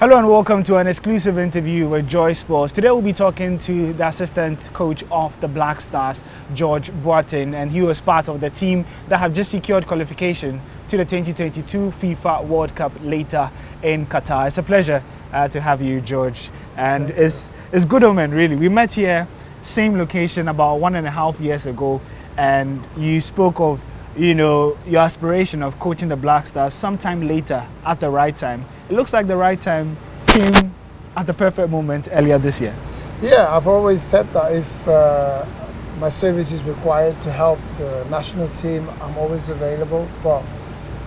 Hello and welcome to an exclusive interview with Joy Sports. Today we'll be talking to the assistant coach of the Black Stars, George Boateng, and he was part of the team that have just secured qualification to the 2022 FIFA World Cup later in Qatar. It's a pleasure to have you, George, and it's good omen, really. We met here, same location, about 1.5 years ago, and you spoke of, your aspiration of coaching the Black Stars sometime later at the right time. It looks like the right time came at the perfect moment earlier this year. Yeah, I've always said that if my service is required to help the national team, I'm always available. But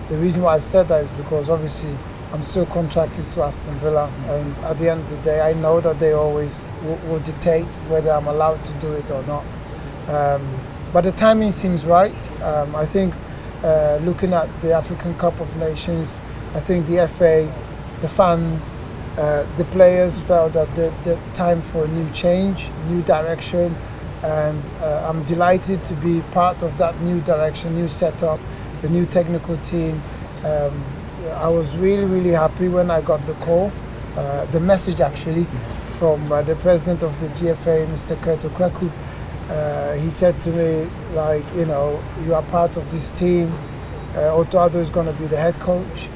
the reason why I said that is because obviously I'm still contracted to Aston Villa, and at the end of the day, I know that they always will dictate whether I'm allowed to do it or not. But the timing seems right. I think looking at the African Cup of Nations, I think the FA, the fans, the players felt that the time for a new change, new direction, and I'm delighted to be part of that new direction, new setup, the new technical team. I was really happy when I got the call, the message actually, from the president of the GFA, Mr. Owuraku. He said to me, like, you are part of this team. Otoado is going to be the head coach.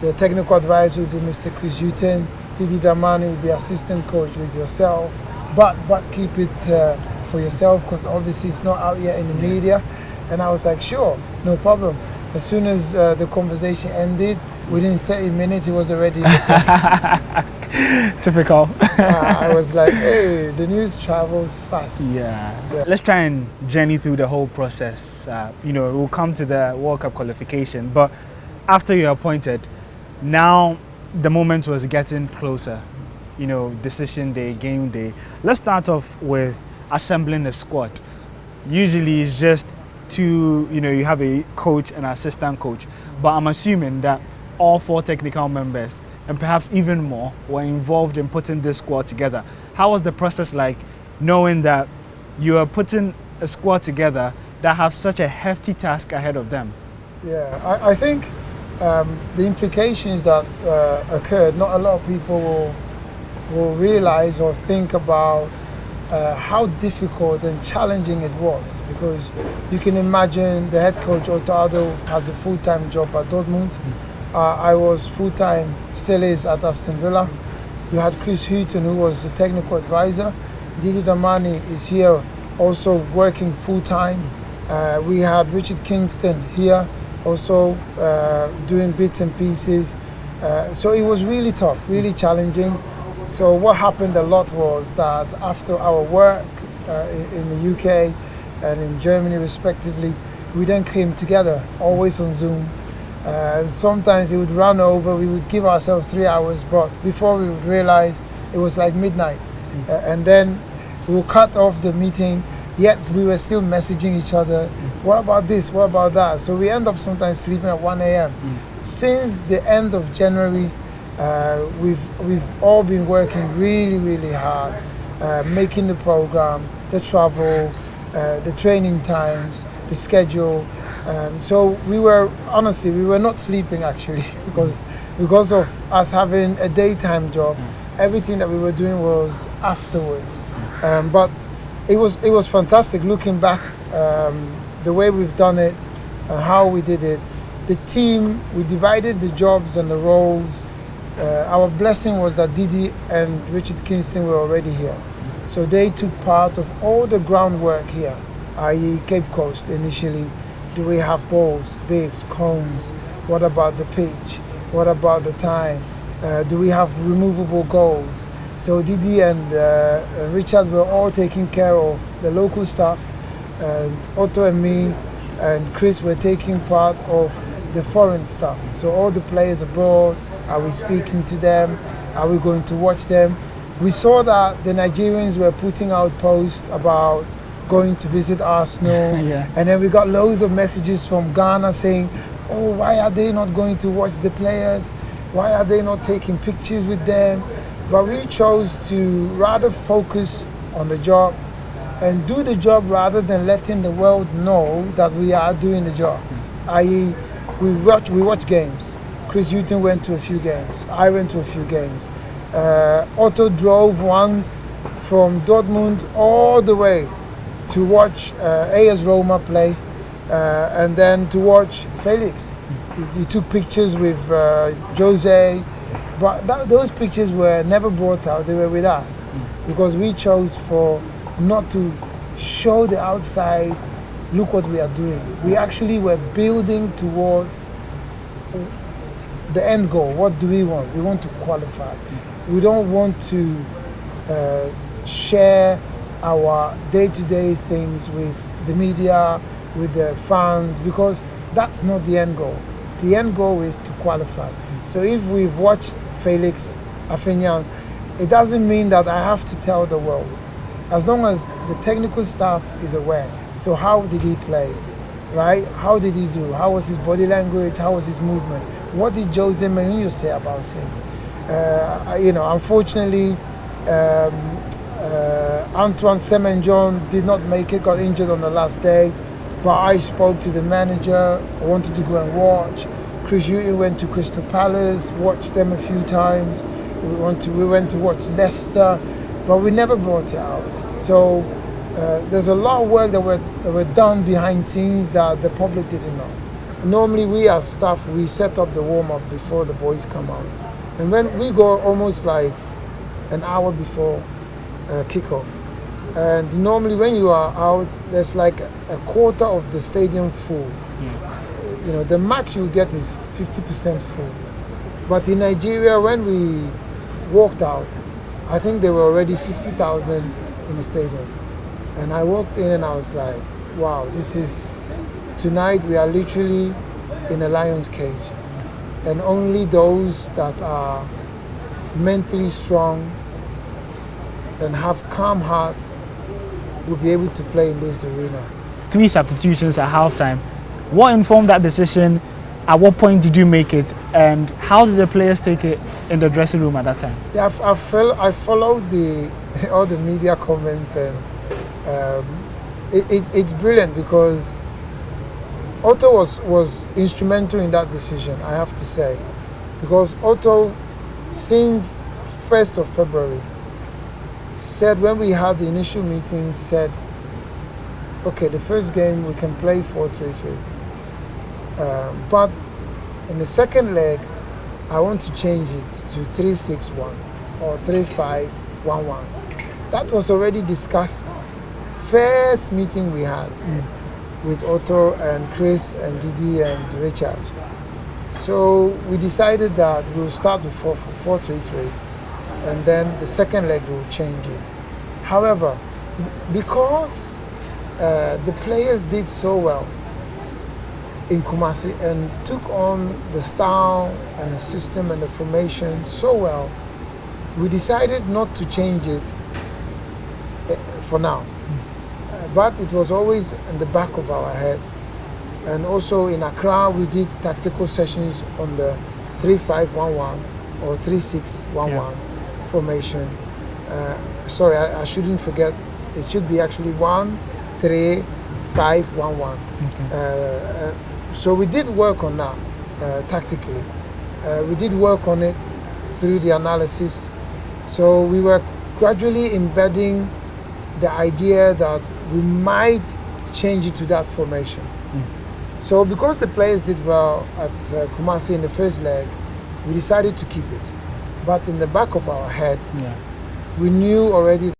The technical advisor will be Mr. Chris Hughton. Didi Damani will be assistant coach with yourself. But keep it for yourself, because obviously it's not out yet in the media. And I was like, sure, no problem. As soon as the conversation ended, within 30 minutes, it was already in the press. Typical. I was like, hey, the news travels fast. Yeah. Let's try and journey through the whole process. We'll come to the World Cup qualification, but after you're appointed, now the moment was getting closer. Decision day, game day. Let's start off with assembling the squad. Usually it's just two, you have a coach and assistant coach, but I'm assuming that all 4 technical members and perhaps even more were involved in putting this squad together. How was the process like, knowing that you are putting a squad together that have such a hefty task ahead of them? Yeah, I think the implications that occurred, not a lot of people will realize or think about how difficult and challenging it was, because you can imagine the head coach Otoado has a full-time job at Dortmund. I was full-time, still is, at Aston Villa. You had Chris Hughton, who was the technical advisor. Didi Damani is here also working full-time. We had Richard Kingston here also doing bits and pieces. So it was really tough, really challenging. So what happened a lot was that after our work in the UK and in Germany respectively, we then came together, always on Zoom. Sometimes it would run over, we would give ourselves 3 hours, but before we would realize it was like midnight. And then we would cut off the meeting, yet we were still messaging each other. What about this, what about that? So we end up sometimes sleeping at 1 a.m. Since the end of January, we've all been working really hard, making the program, the travel, the training times, the schedule. So we were not sleeping actually, because of us having a daytime job. Everything that we were doing was afterwards. But it was fantastic looking back, the way we've done it, how we did it. The team, we divided the jobs and the roles. Our blessing was that Didi and Richard Kingston were already here. So they took part of all the groundwork here, i.e. Cape Coast initially. Do we have balls, bibs, cones? What about the pitch? What about the time? Do we have removable goals? So Didi and Richard were all taking care of the local stuff, and Otto and me and Chris were taking part of the foreign stuff. So all the players abroad, are we speaking to them? Are we going to watch them? We saw that the Nigerians were putting out posts about going to visit Arsenal. Yeah. And then we got loads of messages from Ghana saying, oh, why are they not going to watch the players? Why are they not taking pictures with them? But we chose to rather focus on the job and do the job rather than letting the world know that we are doing the job. I.e., we watch games. Chris Hughton went to a few games. I went to a few games. Otto drove once from Dortmund all the way to watch AS Roma play, and then to watch Felix. He took pictures with Jose, but those pictures were never brought out. They were with us because we chose not to show the outside. Look what we are doing. We actually were building towards the end goal. What do we want? We want to qualify. We don't want to share our day-to-day things with the media, with the fans, because that's not the end goal. The end goal is to qualify. So if we've watched Felix Afenyan, it doesn't mean that I have to tell the world. As long as the technical staff is aware. So how did he play, right? How did he do? How was his body language? How was his movement? What did Jose Mourinho say about him? Unfortunately, Antoine Semenjon did not make it, got injured on the last day. But I spoke to the manager. I wanted to go and watch. Chris Hughton went to Crystal Palace, watched them a few times. We went to watch Leicester, but we never brought it out. So there's a lot of work that were done behind scenes that the public didn't know. Normally we as staff, we set up the warm-up before the boys come out. And when we go almost like an hour before kickoff. And normally when you are out, there's like a quarter of the stadium full. The max you get is 50% full. But in Nigeria, when we walked out, I think there were already 60,000 in the stadium. And I walked in and I was like, wow, tonight we are literally in a lion's cage. And only those that are mentally strong and have calm hearts will be able to play in this arena. 3 substitutions at halftime. What informed that decision? At what point did you make it? And how did the players take it in the dressing room at that time? Yeah, I followed all the media comments, and it's brilliant because Otto was instrumental in that decision, I have to say. Because Otto, since 1st of February, said when we had the initial meeting, said, okay, the first game we can play 4-3-3. But in the second leg, I want to change it to 3-6-1 or 3-5-1-1. That was already discussed. First meeting we had with Otto and Chris and Didi and Richard. So we decided that we'll start with 4-3-3 and then the second leg we'll change it. However, because the players did so well in Kumasi and took on the style and the system and the formation so well, we decided not to change it for now. But it was always in the back of our head. And also in Accra, we did tactical sessions on the 3-5-1-1 or 3-6-1-1 formation. Sorry, I shouldn't forget. It should be actually 1-3-5-1-1. Okay. So we did work on that tactically. We did work on it through the analysis. So we were gradually embedding the idea that we might change it to that formation. So because the players did well at Kumasi in the first leg, we decided to keep it. But in the back of our head, we knew already what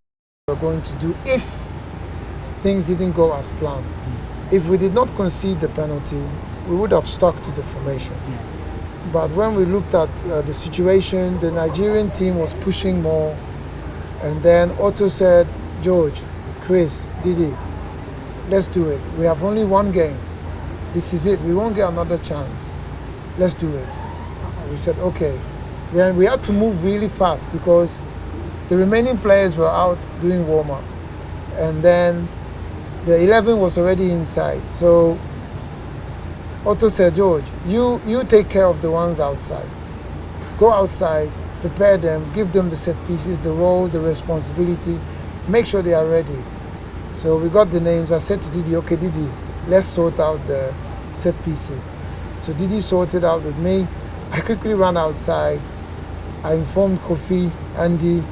we were going to do if things didn't go as planned. If we did not concede the penalty, we would have stuck to the formation. But when we looked at the situation, the Nigerian team was pushing more. And then Otto said, George, Chris, Didi, let's do it. We have only one game. This is it. We won't get another chance. Let's do it. We said, okay. Then we had to move really fast because the remaining players were out doing warm-up. And then the 11 was already inside. So Otto said, George, you take care of the ones outside. Go outside, prepare them, give them the set pieces, the role, the responsibility, make sure they are ready. So we got the names. I said to Didi, okay, Didi, let's sort out the set pieces. So Didi sorted out with me. I quickly ran outside. I informed Kofi, Andy,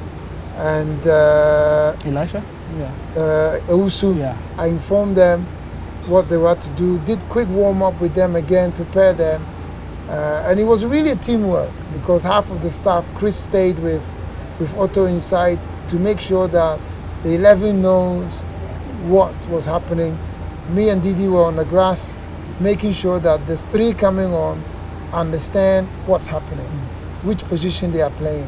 and Elisha? Yeah. Owusu. Yeah. I informed them what they were to do, did quick warm up with them again, prepare them. And it was really a teamwork because half of the staff, Chris stayed with Otto inside to make sure that the 11 knows what was happening. Me and Didi were on the grass, making sure that the 3 coming on understand what's happening, which position they are playing,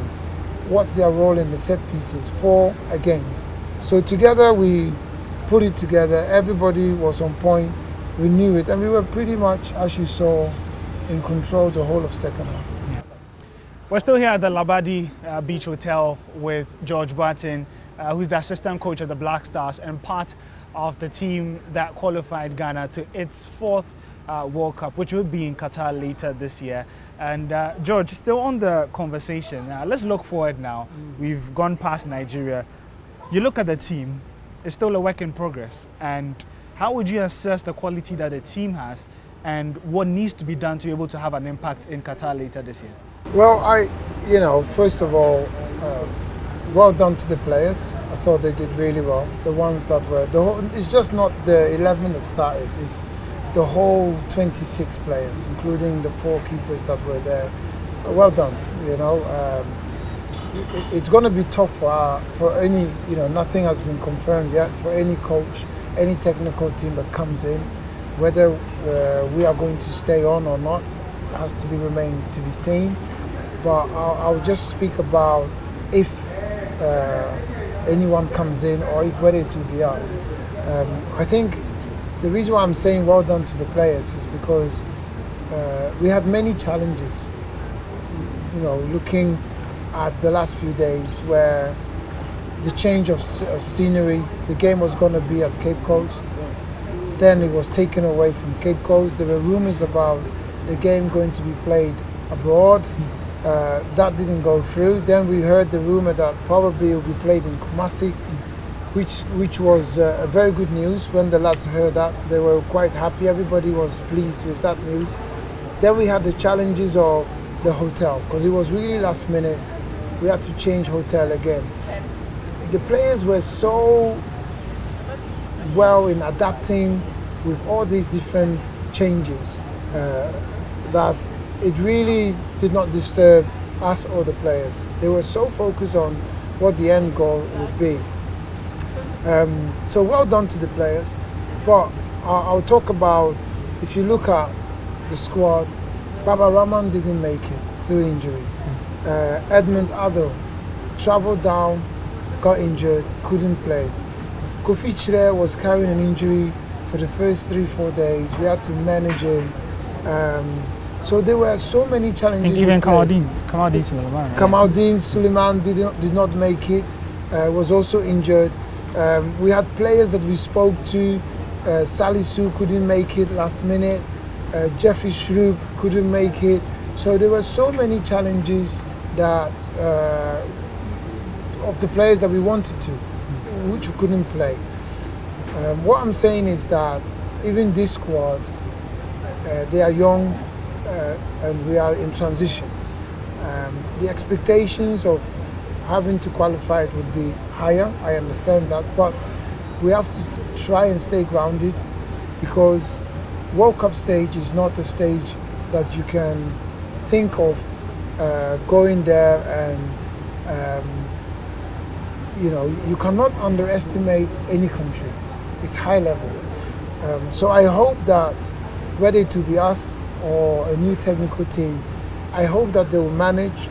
what's their role in the set pieces, for, against. So together we put it together, everybody was on point, we knew it, and we were pretty much, as you saw, in control the whole of second half. Yeah. We're still here at the Labadi Beach Hotel with George Boateng, who's the assistant coach of the Black Stars and part of the team that qualified Ghana to its 4th World Cup, which will be in Qatar later this year. And George, still on the conversation, let's look forward now. We've gone past Nigeria. You look at the team, it's still a work in progress. And how would you assess the quality that the team has and what needs to be done to be able to have an impact in Qatar later this year? Well, first of all, well done to the players. I thought they did really well. The ones that were, it's just not the 11 that started, it's the whole 26 players, including the 4 keepers that were there. Well done, It's going to be tough for any, nothing has been confirmed yet, for any coach, any technical team that comes in, whether we are going to stay on or not, has to remain to be seen. But I'll just speak about if anyone comes in or whether it will be us. I think the reason why I'm saying well done to the players is because we had many challenges, looking at the last few days where the change of scenery, the game was going to be at Cape Coast, then it was taken away from Cape Coast. There were rumors about the game going to be played abroad. That didn't go through. Then we heard the rumor that probably it will be played in Kumasi, which was very good news. When the lads heard that, they were quite happy. Everybody was pleased with that news. Then we had the challenges of the hotel, because it was really last minute. We had to change hotel again. The players were so well in adapting with all these different changes that it really did not disturb us or the players. They were so focused on what the end goal would be. So well done to the players. But I'll talk about, if you look at the squad, Baba Rahman didn't make it through injury. Edmund Addo travelled down, got injured, couldn't play. Kofi Chire was carrying an injury for the first 3-4 days. We had to manage him. So there were so many challenges. And even Kamaldeen Suleiman. Right? Kamaldeen Suleiman did not make it, was also injured. We had players that we spoke to. Salisu couldn't make it last minute. Jeffrey Shroop couldn't make it. So there were so many challenges that of the players that we wanted to, which we couldn't play. What I'm saying is that even this squad, they are young and we are in transition. The expectations of having to qualify would be higher, I understand that, but we have to try and stay grounded, because World Cup stage is not a stage that you can think of going there and you cannot underestimate any country. It's high level. So I hope that whether it will be us or a new technical team, I hope that they will manage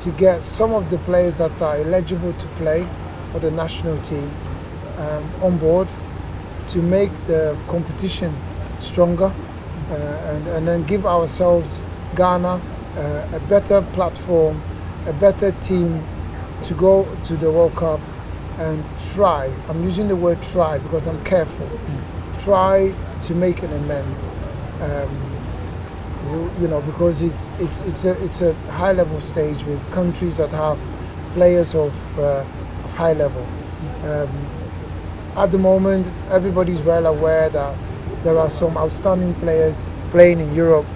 to get some of the players that are eligible to play for the national team on board to make the competition stronger and then give ourselves, Ghana, a better platform, a better team to go to the World Cup and try, I'm using the word try because I'm careful, try to make an amends. Because it's a high level stage with countries that have players of high level. At the moment, everybody's well aware that there are some outstanding players playing in Europe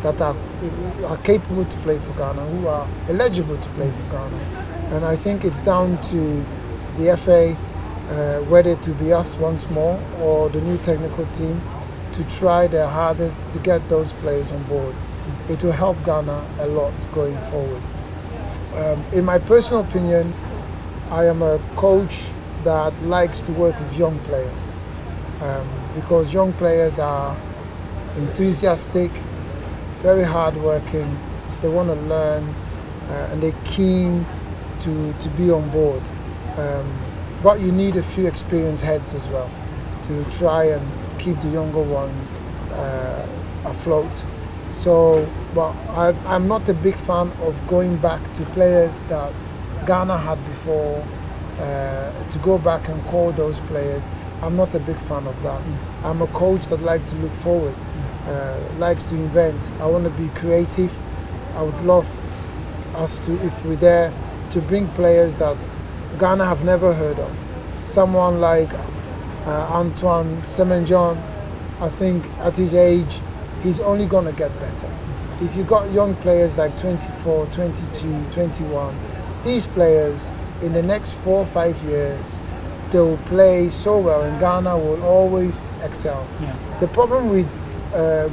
that are who are capable to play for Ghana, who are eligible to play for Ghana. And I think it's down to the FA, whether to be us once more or the new technical team, to try their hardest to get those players on board. It will help Ghana a lot going forward. In my personal opinion, I am a coach that likes to work with young players because young players are enthusiastic, very hardworking, they want to learn and they're keen to be on board. But you need a few experienced heads as well to try and keep the younger ones afloat. So, but I'm not a big fan of going back to players that Ghana had before, to go back and call those players. I'm not a big fan of that. I'm a coach that likes to look forward, likes to invent. I want to be creative. I would love us to, if we're there, to bring players that Ghana have never heard of. Someone like Antoine Semenjon, I think at his age, he's only going to get better. If you got young players like 24, 22, 21, these players in the next 4 or 5 years, they'll play so well and Ghana will always excel. Yeah. The problem with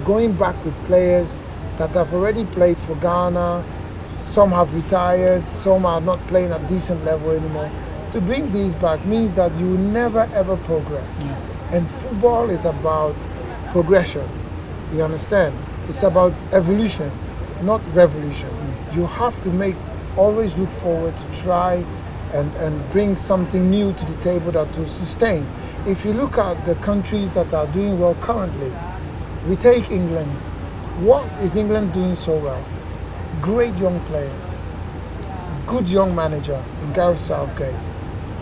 going back with players that have already played for Ghana, some have retired, some are not playing at decent level anymore. To bring these back means that you will never ever progress. Yeah. And football is about progression. You understand? It's about evolution, not revolution. You have to always look forward to try and bring something new to the table that will sustain. If you look at the countries that are doing well currently, we take England. What is England doing so well? Great young players, good young manager in Gareth Southgate.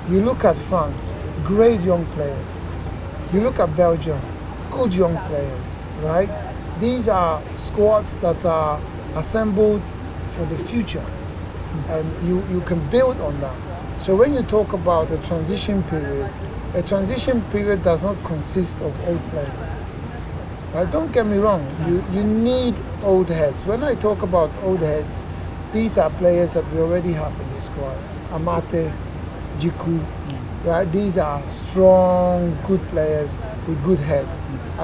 You look at France, great young players. You look at Belgium, good young players, right? These are squads that are assembled for the future, and you can build on that. So when you talk about a transition period does not consist of old players. Right? Don't get me wrong, you need old heads. When I talk about old heads, these are players that we already have in the squad. Amate, Jiku, right? These are strong, good players with good heads.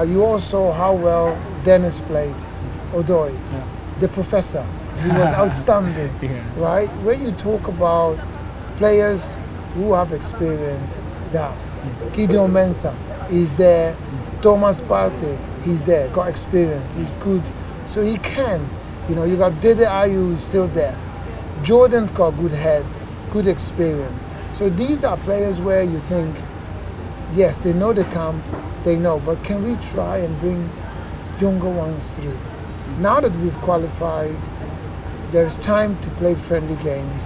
You also saw how well Dennis played, Odoi, the professor. He was outstanding, right? When you talk about players who have experience, that Gideon Mensah is there, Thomas Partey, he's there, got experience, he's good. So he can, you got Dede Ayew is still there. Jordan's got good heads, good experience. So these are players where you think, yes, they know the camp, they know, but can we try and bring younger ones through? Now that we've qualified, there's time to play friendly games,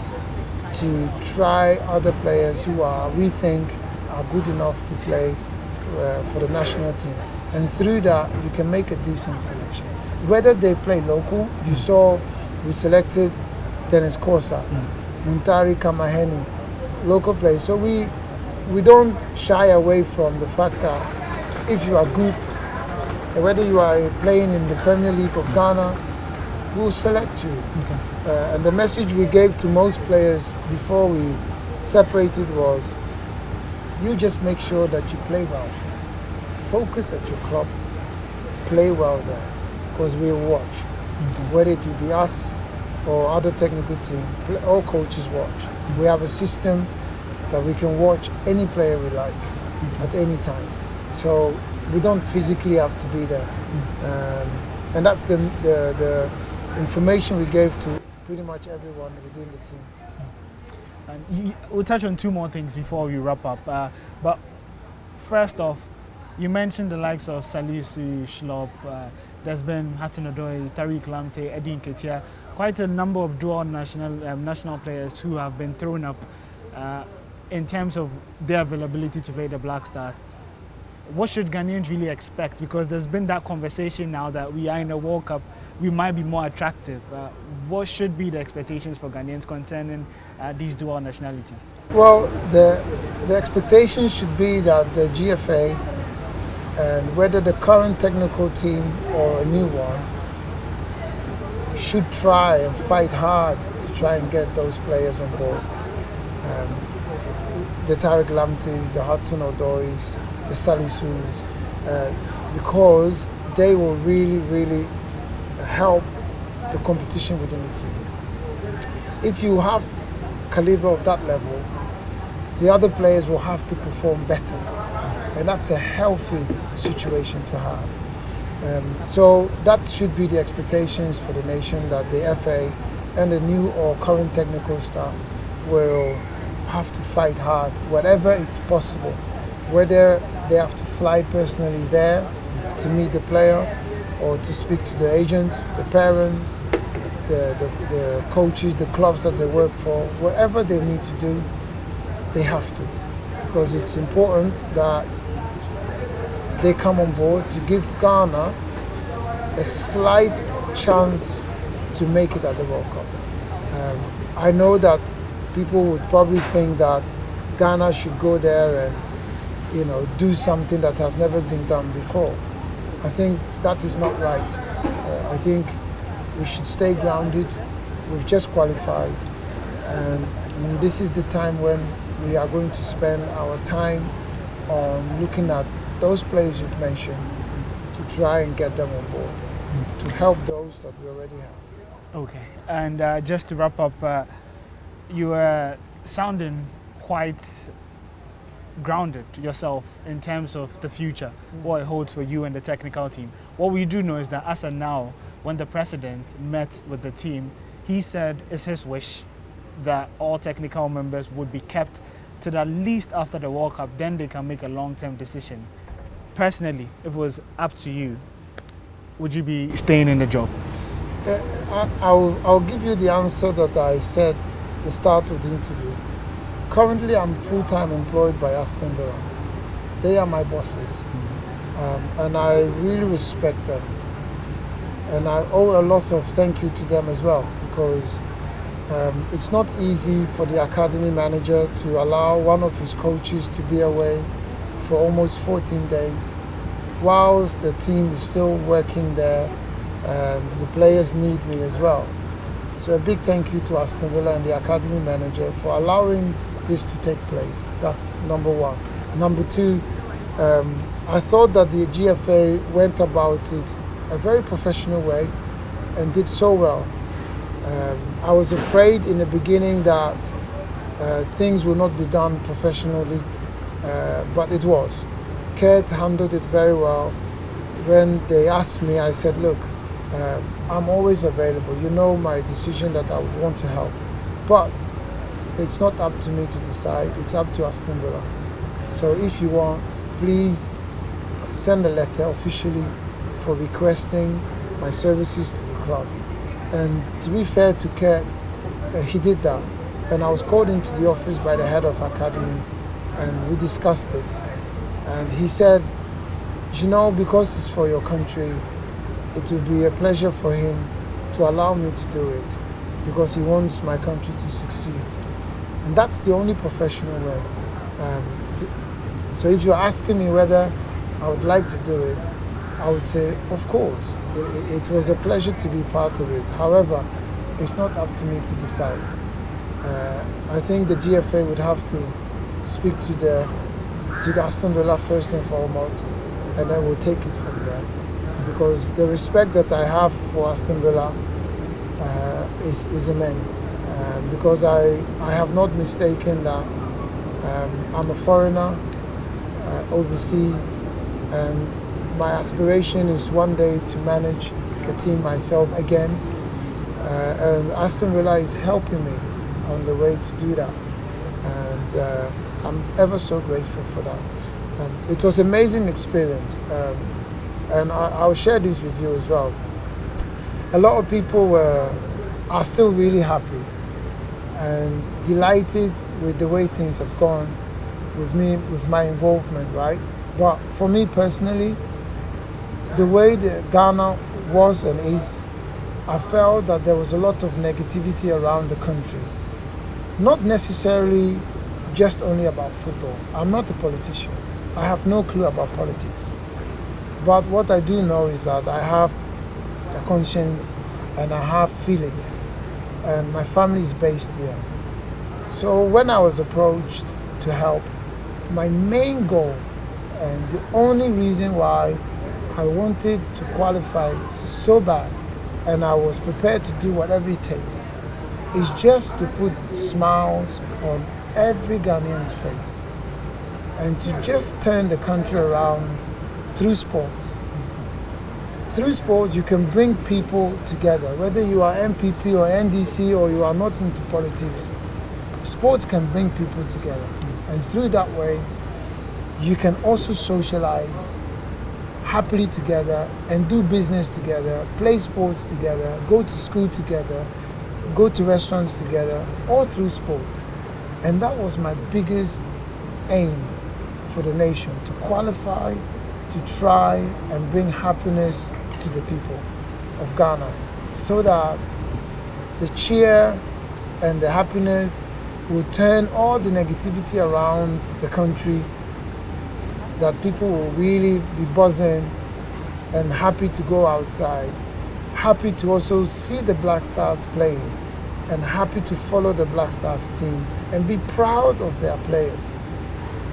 to try other players who we think are good enough to play for the national team. And through that, you can make a decent selection. Whether they play local, you saw we selected Dennis Kosa, Muntari Kamaheni, local players. So we don't shy away from the fact that if you are good, whether you are playing in the Premier League of Ghana, we'll select you. And the message we gave to most players before we separated was, you just make sure that you play well. Focus at your club, play well there, because we'll watch. Whether it will be us or other technical team, all coaches watch. We have a system that we can watch any player we like at any time. So we don't physically have to be there. And that's the information we gave to pretty much everyone within the team. And we'll touch on two more things before we wrap up. But first off, you mentioned the likes of Salisu, Schlopp, there's been Hudson Odoi, Tariq Lamptey, Eddie Nketiah, quite a number of dual national players who have been thrown up in terms of their availability to play the Black Stars. What should Ghanaians really expect? Because there's been that conversation now that we are in a World Cup, we might be more attractive. What should be the expectations for Ghanaians concerning these dual nationalities? Well, the expectation should be that the GFA, and whether the current technical team or a new one, should try and fight hard to try and get those players on board. The Tariq Lampteys, the Hudson Odois, the Salisus, because they will really, really help the competition within the team. If you have caliber of that level, the other players will have to perform better, and that's a healthy situation to have. So that should be the expectations for the nation, that the FA and the new or current technical staff will have to fight hard, whatever it's possible, whether they have to fly personally there to meet the player or to speak to the agents, the parents, the coaches, the clubs that they work for, whatever they need to do, they have to. Because it's important that they come on board to give Ghana a slight chance to make it at the World Cup. I know that people would probably think that Ghana should go there and do something that has never been done before. I think that is not right. I think we should stay grounded. We've just qualified, and this is the time when we are going to spend our time on looking at those players you've mentioned to try and get them on board, to help those that we already have. Okay, and just to wrap up, you are sounding quite grounded yourself in terms of the future, what it holds for you and the technical team. What we do know is that as of now, when the president met with the team, he said it's his wish that all technical members would be kept till at least after the World Cup, then they can make a long-term decision. Personally, if it was up to you, would you be staying in the job? I'll give you the answer that I said at the start of the interview. Currently, I'm full-time employed by Aston Villa. They are my bosses, and I really respect them. And I owe a lot of thank you to them as well, because it's not easy for the academy manager to allow one of his coaches to be away for almost 14 days, whilst the team is still working there, and the players need me as well. So a big thank you to Aston Villa and the academy manager for allowing this to take place. That's number one. Number two, I thought that the GFA went about it a very professional way and did so well. I was afraid in the beginning that things would not be done professionally, but it was. Kurt handled it very well. When they asked me, I said, look, I'm always available. You know my decision that I would want to help. But it's not up to me to decide. It's up to Aston Villa. So if you want, please send a letter officially for requesting my services to the club. And to be fair to Kurt, he did that. And I was called into the office by the head of academy, and we discussed it. And he said, because it's for your country, it will be a pleasure for him to allow me to do it, because he wants my country to succeed. And that's the only professional way. So if you're asking me whether I would like to do it, I would say, of course. It was a pleasure to be part of it. However, it's not up to me to decide. I think the GFA would have to speak to the Aston Villa first and foremost, and then we'll take it from there. Because the respect that I have for Aston Villa is immense. Because I have not mistaken that I'm a foreigner overseas, and my aspiration is one day to manage the team myself again. And Aston Villa is helping me on the way to do that. And I'm ever so grateful for that. It was an amazing experience. And I'll share this with you as well. A lot of people are still really happy and delighted with the way things have gone with me, with my involvement, right? But for me personally, the way that Ghana was and is, I felt that there was a lot of negativity around the country. Not necessarily just only about football. I'm not a politician. I have no clue about politics. But what I do know is that I have a conscience and I have feelings, and my family is based here. So when I was approached to help, my main goal and the only reason why I wanted to qualify so bad, and I was prepared to do whatever it takes, is just to put smiles on every Ghanaian's face and to just turn the country around through sports. Through sports, you can bring people together, whether you are MPP or NDC or you are not into politics. Sports can bring people together, and through that way, you can also socialize happily together and do business together, play sports together, go to school together, go to restaurants together, all through sports. And that was my biggest aim for the nation, to qualify, to try and bring happiness to the people of Ghana, so that the cheer and the happiness will turn all the negativity around the country, that people will really be buzzing and happy to go outside, happy to also see the Black Stars playing, and happy to follow the Black Stars team and be proud of their players.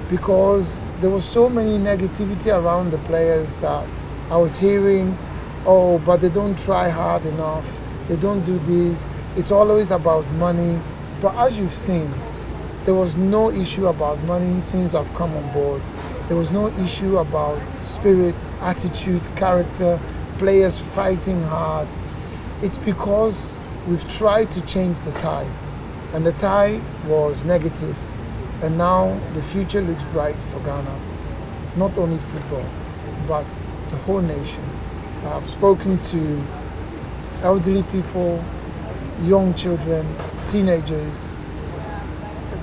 Because there was so many negativity around the players that I was hearing, oh, but they don't try hard enough, they don't do this, it's always about money. But as you've seen, there was no issue about money since I've come on board. There was no issue about spirit, attitude, character, players fighting hard. It's because we've tried to change the tide, and the tide was negative. And now the future looks bright for Ghana, not only football, but the whole nation. I've spoken to elderly people, young children, teenagers,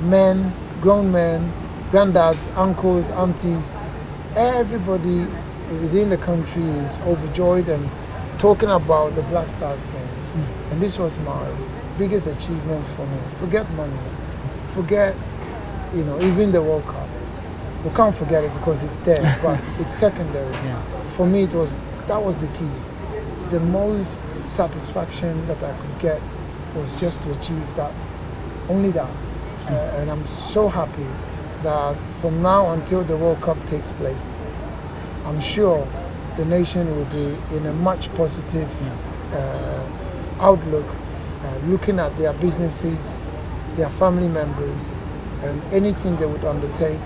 men, grown men, granddads, uncles, aunties. Everybody within the country is overjoyed and talking about the Black Stars games. And this was my biggest achievement for me. Forget money, forget, even the World Cup. We can't forget it because it's there, but it's secondary. Yeah. For me, that was the key. The most satisfaction that I could get was just to achieve that, only that. And I'm so happy that from now until the World Cup takes place, I'm sure the nation will be in a much positive outlook, looking at their businesses, their family members, and anything they would undertake,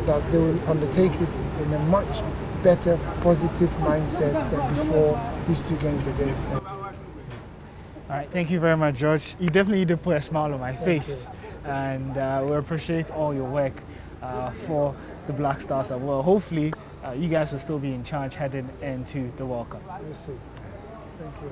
that they will undertake it in a much better, positive mindset than before these two games against them. All right, thank you very much, George. You definitely did put a smile on my face, and we appreciate all your work for the Black Stars as well. Hopefully, you guys will still be in charge heading into the World Cup. We'll see. Thank you.